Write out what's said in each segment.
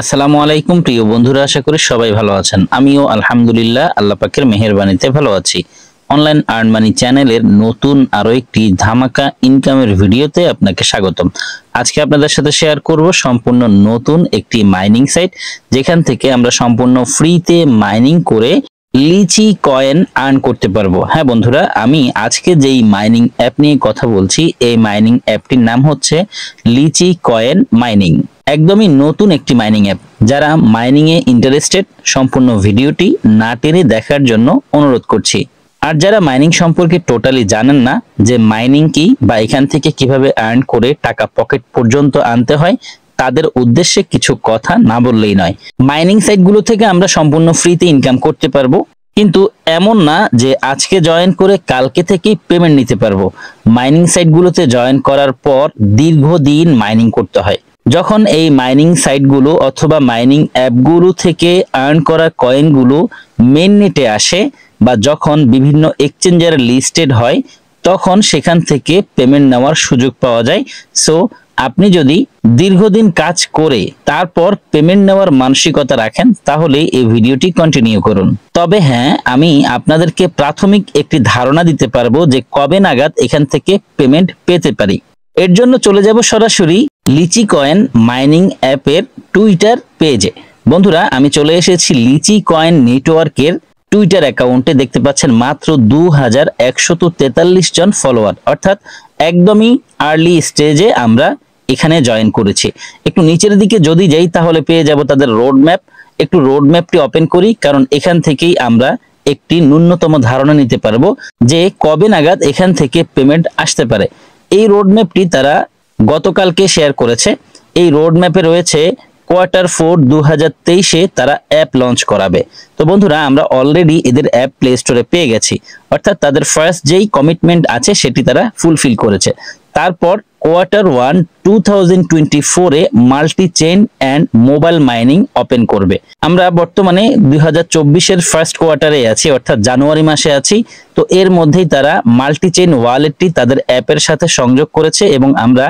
আসসালামু আলাইকুম প্রিয় বন্ধুরা, আশা করি সবাই ভালো আছেন। আমিও আলহামদুলিল্লাহ আল্লাহ পাকের মেহেরবানিতে ভালো আছি। অনলাইন আর্ন মানি চ্যানেলের নতুন আরো একটি ধামাকা ইনকামের ভিডিওতে আপনাকে স্বাগতম। আজকে আপনাদের সাথে শেয়ার করব সম্পূর্ণ নতুন একটি মাইনিং সাইট, যেখান থেকে আমরা সম্পূর্ণ ফ্রিতে মাইনিং করে লিচি কয়েন আর্ন করতে পারবো। হ্যাঁ বন্ধুরা, আমি আজকে যেই মাইনিং অ্যাপ নিয়ে কথা বলছি, এই মাইনিং অ্যাপটির নাম হচ্ছে লিচি কয়েন মাইনিং। একদমই নতুন একটি মাইনিং অ্যাপ। যারা মাইনিং এ ইন্টারেস্টেড, সম্পূর্ণ ভিডিওটি না টেনে দেখার জন্য অনুরোধ করছি। আর যারা মাইনিং সম্পর্কে টোটালি জানেন না, যে মাইনিং কি বা এখান থেকে কিভাবে আর্ন করে টাকা পকেট পর্যন্ত আনতে হয়, তাদের উদ্দেশ্যে কিছু কথা না বললেই নয়। মাইনিং সাইটগুলো থেকে আমরা সম্পূর্ণ ফ্রিতে ইনকাম করতে পারবো, কিন্তু এমন না যে আজকে জয়েন করে কালকে থেকেই পেমেন্ট নিতে পারবো। মাইনিং সাইটগুলোতে জয়েন করার পর দীর্ঘদিন মাইনিং করতে হয়। যখন এই মাইনিং সাইটগুলো অথবা মাইনিং অ্যাপগুলো থেকে আর্ন করা কয়েনগুলো মেইন নেটে আসে বা যখন বিভিন্ন এক্সচেঞ্জারে লিস্টেড হয়, তখন সেখান থেকে পেমেন্ট নেওয়ার সুযোগ পাওয়া যায়। সো আপনি যদি দীর্ঘদিন কাজ করে তারপর পেমেন্ট নেওয়ার মানসিকতা রাখেন, তাহলে এই ভিডিওটি কন্টিনিউ করুন। তবে হ্যাঁ, আমি আপনাদেরকে প্রাথমিক একটি ধারণা দিতে পারবো যে কবে নাগাদ এখান থেকে পেমেন্ট পেতে পারি। এর জন্য চলে যাব সরাসরি লিচি কয়েন মাইনিং অ্যাপের টুইটার পেজে। বন্ধুরা, আমি চলে এসেছি লিচি কয়েন নেটওয়ার্কের টুইটার অ্যাকাউন্টে। দেখতে পাচ্ছেন মাত্র 2143 জন ফলোয়ার, অর্থাৎ একদমই আর্লি স্টেজে আমরা এখানে জয়েন করেছি। একটু নিচের দিকে যদি যাই, তাহলে পেয়ে যাব তাদের রোড ম্যাপ। একটু রোড ম্যাপটি ওপেন করি, কারণ এখান থেকেই আমরা একটি ন্যূনতম ধারণা নিতে পারবো যে কবে নাগাদ এখান থেকে পেমেন্ট আসতে পারে। এই রোড ম্যাপটি তারা গতকালকে শেয়ার করেছে। এই রোড ম্যাপে রয়েছে Q4 2023-এ তারা অ্যাপ লঞ্চ করাবে। তো বন্ধুরা, আমরা অলরেডি এদের অ্যাপ প্লে স্টোরে পেয়ে গেছি, অর্থাৎ তাদের ফার্স্ট যেই কমিটমেন্ট আছে সেটি তারা ফুলফিল করেছে। তারপর Q1 2024-এ multi chain and mobile mining open করবে। আমরা বর্তমানে 2024-এর ফার্স্ট কোয়ার্টারে আছি, অর্থাৎ জানুয়ারি মাসে আছি। তো এর মধ্যেই তারা মাল্টি চেইন ওয়ালেটটি তাদের অ্যাপের সাথে সংযোগ করেছে এবং আমরা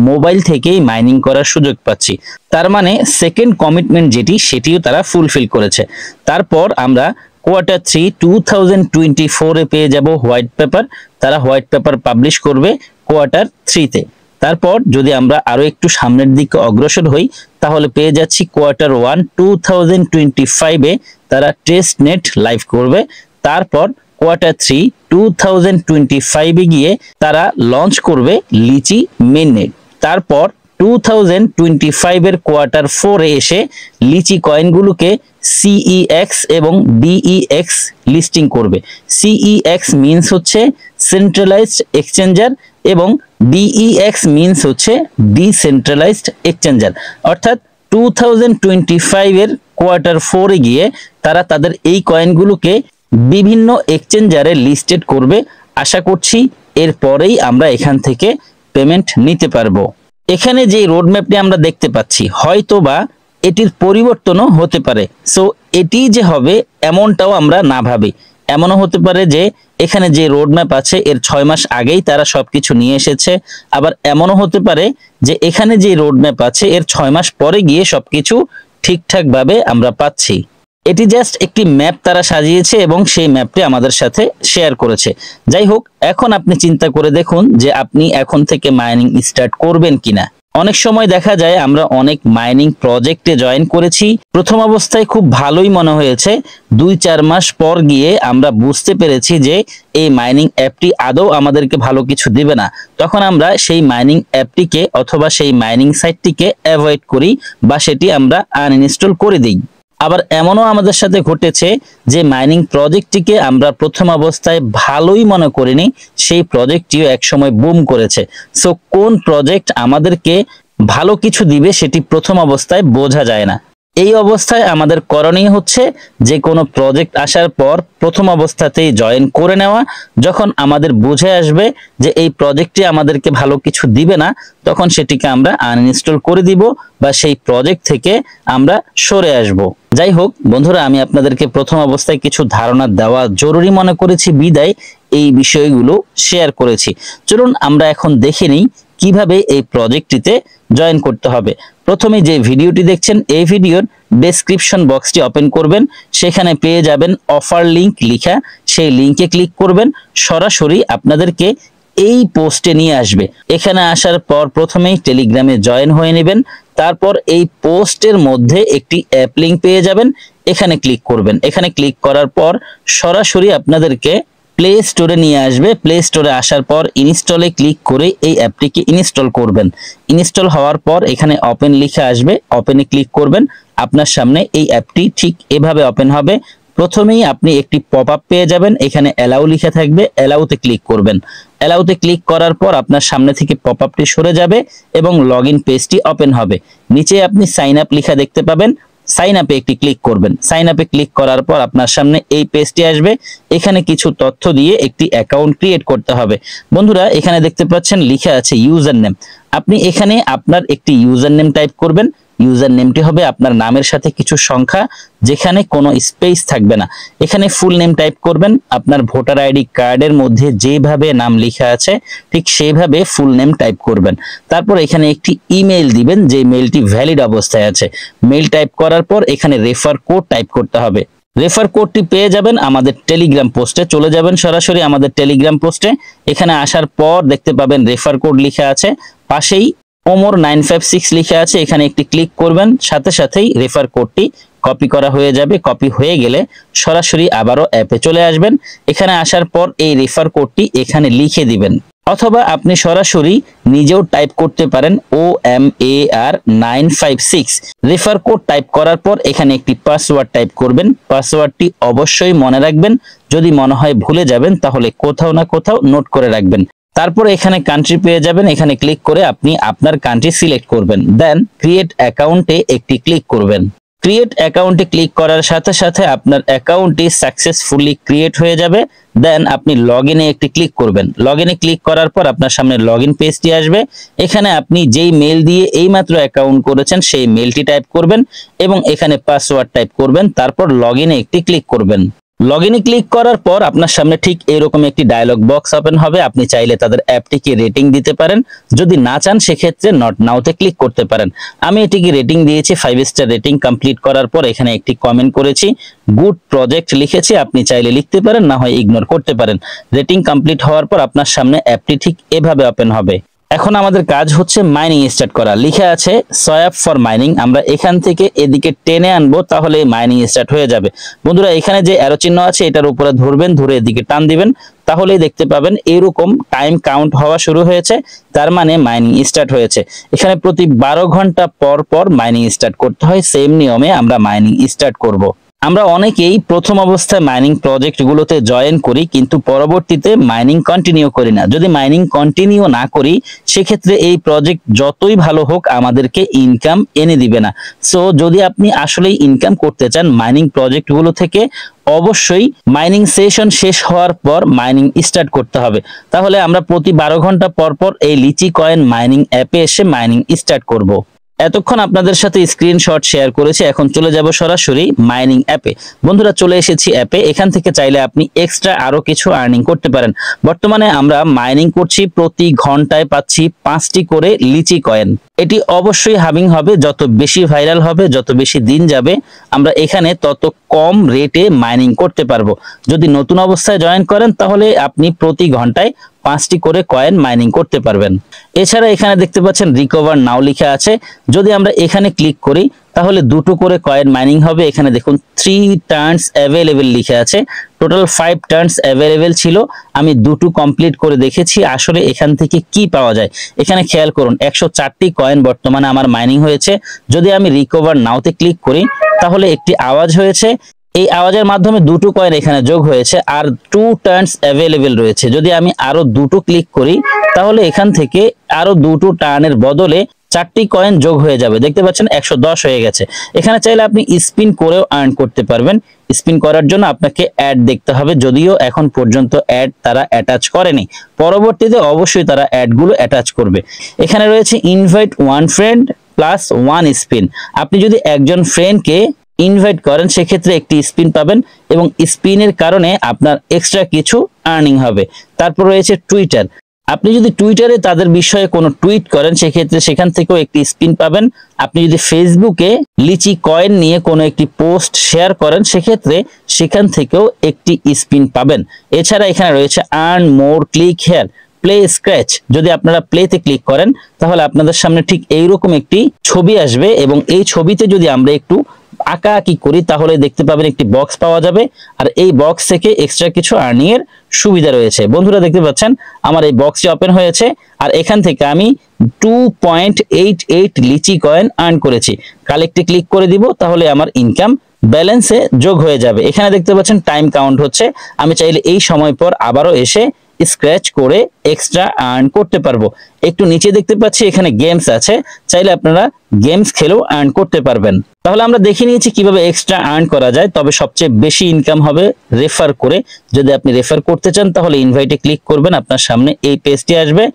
মোবাইল থেকেই মাইনিং করার সুযোগ পাচ্ছি। তার মানে সেকেন্ড কমিটমেন্ট যেটি, সেটিও তারা ফুলফিল করেছে। তারপর আমরা Q3 2024-এ পেয়ে যাব হোয়াইট পেপার। তারা হোয়াইট পেপার পাবলিশ করবে Q3-তে। তারপর যদি আমরা আরো একটু সামনের দিকে অগ্রসর হই, তাহলে পেয়ে যাচ্ছি Q1 2025-এ তারা টেস্ট নেট লাইভ করবে। তারপর Q3 2025-এ গিয়ে তারা লঞ্চ করবে লিচি মেইন নেট। তারপর 2025-এর Q4-এ এসে লিচি কয়েনগুলোকে CEX এবং DEX লিস্টিং করবে। CEX মিনস হচ্ছে সেন্ট্রালাইজড এক্সচেঞ্জার এবং DEX মিনস হচ্ছে ডিসেন্ট্রালাইজড এক্সচেঞ্জার। অর্থাৎ 2025-এর Q4-এ গিয়ে তারা তাদের এই কয়েনগুলোকে বিভিন্ন এক্সচেঞ্জারে লিস্টেড করবে। আশা করছি এরপরেই আমরা এখান থেকে পেমেন্ট নিতে পারবো। এখানে যে রোড ম্যাপটি আমরা দেখতে পাচ্ছি, হয়তোবা এটির পরিবর্তনও হতে পারে। সো এটি যে হবে এমনটাও আমরা না ভাবি। এমনও হতে পারে যে এখানে যে রোড ম্যাপ আছে এর 6 মাস আগেই তারা সবকিছু নিয়ে এসেছে। আবার এমনও হতে পারে যে এখানে যে রোড ম্যাপ আছে এর 6 মাস পরে গিয়ে সবকিছু ঠিকঠাক ভাবে আমরা পাচ্ছি। এটি জাস্ট একটি ম্যাপ তারা সাজিয়েছে এবং সেই ম্যাপটি আমাদের সাথে শেয়ার করেছে। যাই হোক, এখন আপনি চিন্তা করে দেখুন যে আপনি এখন থেকে মাইনিং স্টার্ট করবেন কিনা। অনেক সময় দেখা যায় আমরা অনেক মাইনিং প্রজেক্টে জয়েন করেছি, প্রথম অবস্থায় খুব ভালোই মনে হয়েছে। 2-4 মাস পর গিয়ে আমরা বুঝতে পেরেছি যে এই মাইনিং অ্যাপটি আদৌ আমাদেরকে ভালো কিছু দিবে না। তখন আমরা সেই মাইনিং অ্যাপটিকে অথবা সেই মাইনিং সাইটটিকে অ্যাভয়েড করি বা সেটি আমরা আনইনস্টল করে দিই। আবার এমনও আমাদের সাথে ঘটেছে যে মাইনিং প্রজেক্টটিকে আমরা প্রথম অবস্থায় ভালোই মনে করিনি, সেই প্রজেক্টটিও একসময় বুম করেছে। সো কোন প্রজেক্ট আমাদেরকে ভালো কিছু দিবে সেটি প্রথম অবস্থায় বোঝা যায় না। এই অবস্থায় আমাদের করণীয় হচ্ছে যে কোনো প্রজেক্ট আসার পর প্রথম অবস্থাতেই জয়েন করে নেওয়া। যখন আমাদের বুঝে আসবে যে এই প্রজেক্টটি আমাদেরকে ভালো কিছু দিবে না, তখন সেটিকে আমরা আনইনস্টল করে দিব বা সেই প্রজেক্ট থেকে আমরা সরে আসব। যাই হোক বন্ধুরা, আমি আপনাদেরকে প্রথম অবস্থায় কিছু ধারণা দেওয়া জরুরি মনে করেছি বিদায় এই বিষয়গুলো শেয়ার করেছি। চলুন আমরা এখন দেখে নিই কিভাবে এই প্রজেক্টটিতে জয়েন করতে হবে। প্রথমে যে ভিডিওটি দেখছেন এই ভিডিওর ডেসক্রিপশন বক্সটি ওপেন করবেন, সেখানে পেয়ে যাবেন অফার লিংক লেখা, সেই লিংকে ক্লিক করবেন, সরাসরি আপনাদেরকে এই পোস্টে নিয়ে আসবে। এখানে আসার পর প্রথমেই টেলিগ্রামে জয়েন হয়ে নেবেন, তারপর এই পোস্টের মধ্যে একটি অ্যাপ লিংক পেয়ে যাবেন, এখানে ক্লিক করবেন। এখানে ক্লিক করার পর সরাসরি আপনাদেরকে প্লে স্টোরে নিয়ে আসবে। প্লে স্টোরে আসার পর ইনস্টলে ক্লিক করে এই অ্যাপটিকে ইনস্টল করবেন। ইনস্টল হওয়ার পর এখানে ওপেন লিখে আসবে, ওপেনে ক্লিক করবেন। আপনার সামনে এই অ্যাপটি ঠিক এভাবে ওপেন হবে। প্রথমেই আপনি একটি পপআপ পেয়ে যাবেন, এখানে অ্যালাউ লিখে থাকবে, অ্যালাউতে ক্লিক করবেন। অ্যালাউতে ক্লিক করার পর আপনার সামনে থেকে পপআপটি সরে যাবে এবং লগইন পেজটি ওপেন হবে। নিচে আপনি সাইন আপ লেখা দেখতে পাবেন, সাইন আপে একটি ক্লিক করবেন। সাইন আপে ক্লিক করার পর আপনার সামনে এই পেজটি আসবে, এখানে কিছু তথ্য দিয়ে একটি অ্যাকাউন্ট ক্রিয়েট করতে হবে। বন্ধুরা এখানে দেখতে পাচ্ছেন লেখা আছে ইউজার নেম। আপনি এখানে আপনার একটি ইউজার নেম টাইপ করবেন। ইউজার নেমটি হবে আপনার নামের সাথে কিছু সংখ্যা, যেখানে কোনো স্পেস থাকবে না। এখানে ফুল নেম টাইপ করবেন, আপনার ভোটার আইডি কার্ডের মধ্যে যেভাবে নাম লেখা আছে ঠিক সেইভাবে ফুল নেম টাইপ করবেন। তারপর এখানে একটি ইমেল দিবেন, যে মেলটি ভ্যালিড অবস্থায় আছে। মেল টাইপ করার পর এখানে রেফার কোড টাইপ করতে হবে। রেফার কোডটি পেয়ে যাবেন আমাদের টেলিগ্রাম পোস্টে, চলে যাবেন সরাসরি আমাদের টেলিগ্রাম পোস্টে। এখানে আসার পর দেখতে পাবেন রেফার কোড লেখা আছে, পাশেই ওমর 956 লিখে আছে, এখানে একটি ক্লিক করবেন, সাথে সাথেই রেফার কোডটি কপি করা হয়ে যাবে। কপি হয়ে গেলে সরাসরি আবারও অ্যাপে চলে আসবেন। এখানে আসার পর এই রেফার কোডটি এখানে লিখে দিবেন, অথবা আপনি সরাসরি নিজেও টাইপ করতে পারেন OMAR 956। রেফার কোড টাইপ করার পর এখানে একটি পাসওয়ার্ড টাইপ করবেন। পাসওয়ার্ডটি অবশ্যই মনে রাখবেন, যদি মনে হয় ভুলে যাবেন তাহলে কোথাও না কোথাও নোট করে রাখবেন। তারপর এখানে কান্ট্রি পেয়ে যাবেন, এখানে ক্লিক করে আপনি আপনার কান্ট্রি সিলেক্ট করবেন, দেন ক্রিয়েট অ্যাকাউন্টে একটি ক্লিক করবেন। ক্রিয়েট অ্যাকাউন্টে ক্লিক করার সাথে সাথে আপনার অ্যাকাউন্টটি সাকসেসফুলি ক্রিয়েট হয়ে যাবে। দেন আপনি লগইনে একটি ক্লিক করবেন। লগইনে ক্লিক করার পর আপনার সামনে লগইন পেজটি আসবে। এখানে আপনি যেই মেল দিয়ে এইমাত্র অ্যাকাউন্ট করেছেন সেই মেলটি টাইপ করবেন এবং এখানে পাসওয়ার্ড টাইপ করবেন, তারপর লগইনে একটি ক্লিক করবেন। লগইনে ক্লিক করার পর আপনার সামনে ঠিক এরকম একটি ডায়লগ বক্স ওপেন হবে। আপনি চাইলে তাদের অ্যাপটিকে রেটিং দিতে পারেন, যদি না চান সেক্ষেত্রে নট নাওতে ক্লিক করতে পারেন। আমি এটিকে রেটিং দিয়েছি 5 স্টার রেটিং। কমপ্লিট করার পর এখানে একটি কমেন্ট করেছি, গুড প্রজেক্ট লিখেছি, আপনি চাইলে লিখতে পারেন, না হয় ইগনোর করতে পারেন। রেটিং কমপ্লিট হওয়ার পর আপনার সামনে অ্যাপটি ঠিক এভাবে ওপেন হবে। এখন আমাদের কাজ হচ্ছে মাইনিং স্টার্ট করা। লিখে আছে সোয়াপ ফর মাইনিং, আমরা এখান থেকে এদিকে টেনে আনবো, তাহলে মাইনিং স্টার্ট হয়ে যাবে। বন্ধুরা এখানে যে অ্যারো চিহ্ন আছে এটার উপরে ধরবেন, ধরে এদিকে টান দিবেন, তাহলেই দেখতে পাবেন এরকম টাইম কাউন্ট হওয়া শুরু হয়েছে, তার মানে মাইনিং স্টার্ট হয়েছে। এখানে প্রতি 12 ঘন্টা পর পর মাইনিং স্টার্ট করতে হয়, সেম নিয়মে আমরা মাইনিং স্টার্ট করব। আমরা অনেকেই প্রথম অবস্থায় মাইনিং প্রজেক্টগুলোতে জয়েন করি, কিন্তু পরবর্তীতে মাইনিং কন্টিনিউ করি না। যদি মাইনিং কন্টিনিউ না করি সেক্ষেত্রে এই প্রজেক্ট যতই ভালো হোক আমাদেরকে ইনকাম এনে দিবে না। সো যদি আপনি আসলেই ইনকাম করতে চান মাইনিং প্রজেক্টগুলো থেকে, অবশ্যই মাইনিং সেশন শেষ হওয়ার পর মাইনিং স্টার্ট করতে হবে। তাহলে আমরা প্রতি 12 ঘন্টা পর পর এই লিচি কয়েন মাইনিং অ্যাপে এসে মাইনিং স্টার্ট করব। এতক্ষণ আপনাদের সাথে স্ক্রিনশট শেয়ার করেছি, এখন চলে যাব সরাসরি মাইনিং অ্যাপে। বন্ধুরা চলে এসেছি অ্যাপে। এখান থেকে চাইলে আপনি এক্সট্রা আরো কিছু আর্নিং করতে পারেন। বর্তমানে আমরা মাইনিং করছি, প্রতি ঘন্টায় পাচ্ছি 5টি করে লিচি কয়েন। এটি অবশ্যই হাবিং হবে, যত বেশি ভাইরাল হবে, যত বেশি দিন যাবে আমরা এখানে তত কম রেটে মাইনিং করতে পারবো। যদি নতুন অবস্থায় জয়েন করেন তাহলে আপনি প্রতি ঘন্টায় 5টি করে কয়েন মাইনিং করতে পারবেন। এছাড়া এখানে দেখতে পাচ্ছেন রিকভার নাও লেখা আছে, যদি আমরা এখানে ক্লিক করি তাহলে 2টো করে কয়েন মাইনিং হবে। এখানে দেখুন 3 টার্নস অ্যাভেলেবেল লিখে আছে, টোটাল 5 টার্নস অ্যাভেলেবেল ছিল। আমি 2টো কমপ্লিট করে দেখেছি আসলে এখান থেকে কি পাওয়া যায়। এখানে খেয়াল করুন 104টি কয়েন বর্তমানে আমার মাইনিং হয়েছে। যদি আমি রিকভার নাওতে ক্লিক করি তাহলে একটি আওয়াজ হয়েছে, এই আওয়াজের মাধ্যমে 2টো কয়েন এখানে যোগ হয়েছে আর 2 টার্নস অ্যাভেলেবেল রয়েছে। যদি আমি আরো 2টো ক্লিক করি তাহলে এখান থেকে আরো 2টো টার্নের বদলে 4টি কয়েন যোগ হয়ে যাবে। দেখতে পাচ্ছেন 110 হয়ে গেছে। এখানে চাইলে আপনি স্পিন করেও আর্ন করতে পারবেন। স্পিন করার জন্য আপনাকে অ্যাড দেখতে হবে, যদিও এখন পর্যন্ত অ্যাড তারা অ্যাটাচ করেনি, পরবর্তীতে অবশ্যই তারা অ্যাডগুলো অ্যাটাচ করবে। এখানে রয়েছে invite one friend plus 1 spin. আপনি যদি একজন ফ্রেন্ডকে ইনভাইট করেন সেক্ষেত্রে একটি স্পিন পাবেন এবং স্পিনের কারণে আপনার এক্সট্রা কিছু আর্নিং হবে। তারপর রয়েছে টুইটার। আপনি যদি টুইটারে তাদের বিষয়ে কোনো টুইট করেন সেক্ষেত্রে সেখান থেকেও একটি স্পিন পাবেন। আপনি যদি ফেসবুকে লিচি কয়েন নিয়ে কোনো একটি পোস্ট শেয়ার করেন সেক্ষেত্রে সেখান থেকেও একটি স্পিন পাবেন। এছাড়া এখানে রয়েছে earn more, click here, play scratch. যদি আপনারা প্লেতে ক্লিক করেন তাহলে আপনাদের সামনে ঠিক এইরকম একটি ছবি আসবে এবং এই ছবিতে যদি আমরা একটু আঁকাআঁকি করি তাহলে দেখতে পাবেন একটি বক্স পাওয়া যাবে, আর এই বক্স থেকে এক্সট্রা কিছু আর্নিং এর সুবিধা রয়েছে। বন্ধুরা দেখতে পাচ্ছেন আমার এই বক্সটি ওপেন হয়েছে আর এখান থেকে আমি 2.88 লিচি কয়েন আর্ন করেছি। কালেক্টে ক্লিক করে দিব তাহলে আমার ইনকাম ব্যালেন্সে যোগ হয়ে যাবে। এখানে দেখতে পাচ্ছেন টাইম কাউন্ট হচ্ছে। আমি চাইলে এই সময় পর আবারও এসে স্ক্র্যাচ করে এক্সট্রা আর্ন করতে পারবো। একটু নিচে দেখতে পাচ্ছি এখানে গেমস আছে, চাইলে আপনারা গেমস খেলেও আর্ন করতে পারবেন। তাহলে আমরা দেখে নিয়েছি কিভাবে এক্সট্রা আর্ন করা যায়, তবে সবচেয়ে বেশি ইনকাম হবে রেফার করে। যদি আপনি রেফার করতে চান তাহলে ইনভাইটে ক্লিক করবেন, আপনার সামনে এই পেজটি আসবে।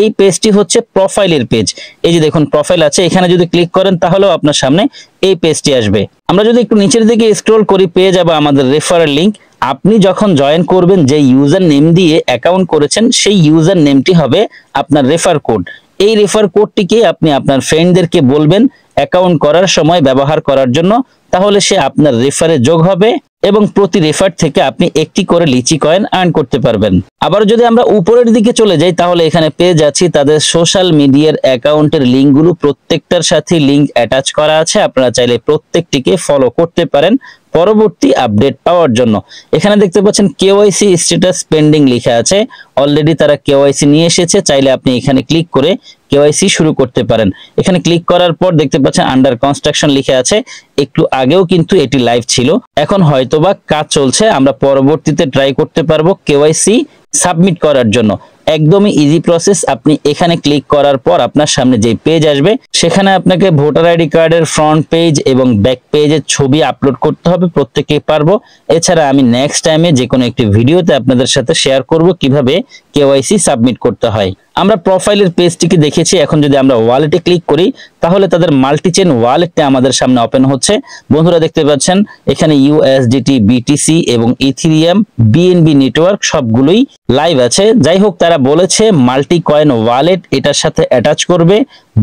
এই পেজটি হচ্ছে প্রোফাইলের পেজ। এই যে দেখুন প্রোফাইল আছে, এখানে যদি ক্লিক করেন তাহলেও আপনার সামনে এই পেজটি আসবে। আমরা যদি একটু নিচের দিকে স্ক্রল করি পেয়ে যাবো আমাদের রেফারেল লিংক। আপনি যখন জয়েন করবেন যে ইউজার নেম দিয়ে অ্যাকাউন্ট করেছেন সেই ইউজার নেমটি হবে আপনার রেফার কোড। এই রেফার কোডটিকে আপনি আপনার ফ্রেন্ডদেরকে বলবেন অ্যাকাউন্ট করার সময় ব্যবহার করার জন্য, তাহলে সে আপনার রেফারে যোগ হবে এবং প্রতি রেফার থেকে আপনি একটি করে লিচি কয়েন আর্ন করতে পারবেন। আবার যদি আমরা উপরের দিকে চলে যাই তাহলে এখানে পেয়ে যাচ্ছি তাদের সোশ্যাল মিডিয়ার অ্যাকাউন্টের লিঙ্কগুলো, প্রত্যেকটার সাথে লিঙ্ক অ্যাটাচ করা আছে। আপনারা চাইলে প্রত্যেকটিকে ফলো করতে পারেন পরবর্তী আপডেট পাওয়ার জন্য। এখানে দেখতে পাচ্ছেন কেওয়াইসি স্ট্যাটাস পেন্ডিং লেখা আছে, অলরেডি তারা কেওয়াইসি নিয়ে এসেছে। চাইলে আপনি এখানে ক্লিক করে কেওয়াইসি শুরু করতে পারেন। এখানে ক্লিক করার পর দেখতে পাচ্ছেন আন্ডার কনস্ট্রাকশন লেখা আছে। একটু আগেও কিন্তু এটি লাইভ ছিল, এখন হয়তোবা কাজ চলছে। আমরা পরবর্তীতে ট্রাই করতে পারবো কেওয়াইসি সাবমিট করার জন্য। একদমই ইজি প্রসেস। আপনি এখানে ক্লিক করার পর আপনার সামনে যে পেজ আসবে সেখানে আপনাকে ভোটার আইডি কার্ডের ফ্রন্ট পেজ এবং ব্যাক পেজের ছবি আপলোড করতে হবে, প্রত্যেকেই পারবো। এছাড়া আমি নেক্সট টাইমে যে কোনো একটি ভিডিওতে আপনাদের সাথে শেয়ার করব কিভাবে কেওয়াইসি সাবমিট করতে হয়। আমরা প্রোফাইলের পেজটিকে দেখেছি, এখন যদি আমরা ওয়ালেটে ক্লিক করি তাহলে তাদের মাল্টিচেন ওয়ালেটটা আমাদের সামনে ওপেন হচ্ছে। বন্ধুরা দেখতে পাচ্ছেন এখানে ইউএসডিটি, বিটিসি এবং ইথেরিয়াম, বিএনবি নেটওয়ার্ক সবগুলোই লাইভ আছে। যাই হোক, তারা বলেছে মাল্টি কয়েন ওয়ালেট এটার সাথে অ্যাটাচ করবে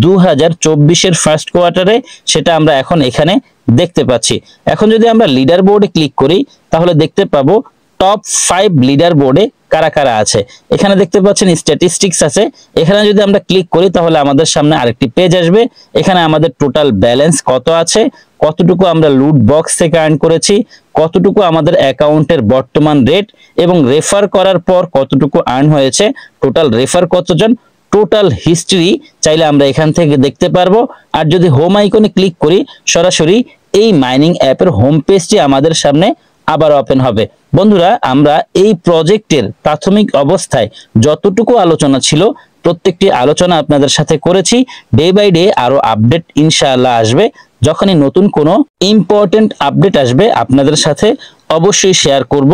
2024-এর ফার্স্ট কোয়ার্টারে, সেটা আমরা এখন এখানে দেখতে পাচ্ছি। এখন যদি আমরা লিডার বোর্ডে ক্লিক করি তাহলে দেখতে পাবো টপ 5 লিডার বোর্ডে কারা কারা আছে। এখানে দেখতে পাচ্ছেন স্ট্যাটিস্টিক্স আছে। এখানে যদি আমরা ক্লিক করি তাহলে আমাদের সামনে আরেকটি পেজ আসবে। এখানে আমাদের টোটাল ব্যালেন্স কত আছে, কতটুকু আমরা লুট বক্স থেকে আর্ন করেছি, কতটুকু আমাদের অ্যাকাউন্টের বর্তমান রেট এবং রেফার করার পর কতটুকু আর্ন হয়েছে, টোটাল রেফার কতজন, টোটাল হিস্ট্রি চাইলে আমরা এখান থেকে দেখতে পারবো। আর যদি হোম আইকনে ক্লিক করি সরাসরি এই মাইনিং অ্যাপের হোম পেজটি আমাদের সামনে আবার ওপেন হবে। বন্ধুরা, আমরা এই প্রজেক্টের প্রাথমিক অবস্থায় যতটুকু আলোচনা ছিল প্রত্যেকটি আলোচনা আপনাদের সাথে করেছি। ডে বাই ডে আরো আপডেট ইনশাআল্লাহ আসবে। যখনই নতুন কোনো ইম্পর্টেন্ট আপডেট আসবে আপনাদের সাথে অবশ্যই শেয়ার করব।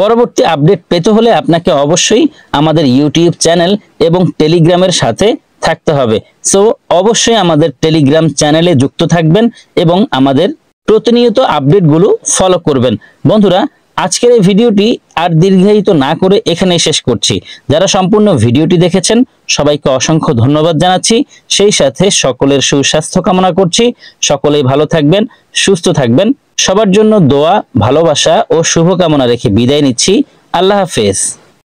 পরবর্তী আপডেট পেতে হলে আপনাকে অবশ্যই আমাদের ইউটিউব চ্যানেল এবং টেলিগ্রামের সাথে থাকতে হবে। সো অবশ্যই আমাদের টেলিগ্রাম চ্যানেলে যুক্ত থাকবেন এবং আমাদের প্রতিনিয়ত আপডেটগুলো ফলো করবেন। বন্ধুরা, আজকের এই ভিডিওটি আর দীর্ঘায়িত না করে এখানে শেষ করছি। যারা সম্পূর্ণ ভিডিওটি দেখেছেন সবাইকে অসংখ্য ধন্যবাদ জানাচ্ছি। সেই সাথে সকলের সুস্বাস্থ্য কামনা করছি। সকলেই ভালো থাকবেন, সুস্থ থাকবেন। সবার জন্য দোয়া, ভালোবাসা ও শুভকামনা রেখে বিদায় নিচ্ছি। আল্লাহ হাফেজ।